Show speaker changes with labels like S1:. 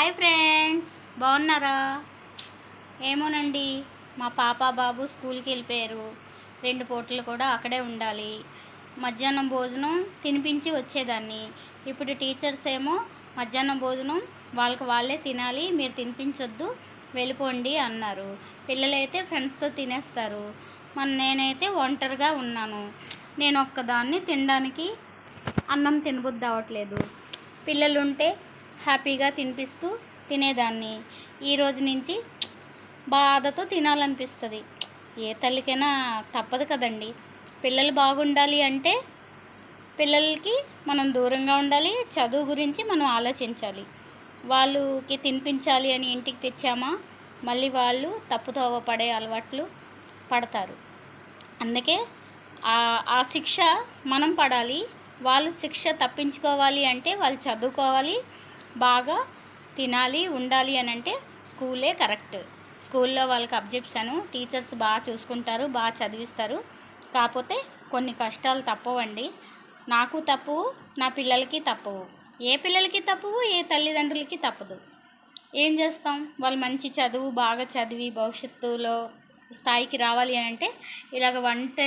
S1: Hi friends, బాగున్నారా? ఏమోనండి, మా పాప బాబు స్కూల్కి వెళ్ళిపోయారు. 2 పూటలు కూడా అక్కడే ఉండాలి. మధ్యాహ్నం భోజనం తినిపించి వచ్చేదాన్ని. ఇప్పుడు టీచర్స్ ఏమో మధ్యాహ్నం భోజనం వాళ్ళే తినాలి, మీరు తినిపించొద్దు, వెళ్ళిపోండి అన్నారు. పిల్లలైతే ఫ్రెండ్స్తో తినేస్తారు. నేనైతే ఒంటరిగా ఉన్నాను. నేను ఒక్కదాన్ని తినడానికి అన్నం తినబుద్ధి అవ్వట్లేదు. పిల్లలుంటే హ్యాపీగా తినిపిస్తూ తినేదాన్ని. ఈరోజు నుంచి బాధతో తినాలనిపిస్తుంది. ఏ తల్లికైనా తప్పదు కదండి. పిల్లలు బాగుండాలి అంటే పిల్లలకి మనం దూరంగా ఉండాలి. చదువు గురించి మనం ఆలోచించాలి. వాళ్ళకి తినిపించాలి అని ఇంటికి తెచ్చామా, మళ్ళీ వాళ్ళు తప్పుదోవ పడే అలవాట్లు పడతారు. అందుకే ఆ శిక్ష మనం పడాలి. వాళ్ళు శిక్ష తప్పించుకోవాలి అంటే వాళ్ళు చదువుకోవాలి, బాగా తినాలి, ఉండాలి అని అంటే స్కూలే కరెక్ట్. స్కూల్లో వాళ్ళకి అబ్జెక్ట్సాను టీచర్స్ బాగా చూసుకుంటారు, బాగా చదివిస్తారు. కాకపోతే కొన్ని కష్టాలు తప్పవండి. నాకు తప్పవు, నా పిల్లలకి తప్పవు. ఏ పిల్లలకి తప్పవు, ఏ తల్లిదండ్రులకి తప్పదు. ఏం చేస్తాం? వాళ్ళు మంచి చదువు బాగా చదివి భవిష్యత్తులో స్థాయికి రావాలి అని అంటే ఇలాగ ఒంటరి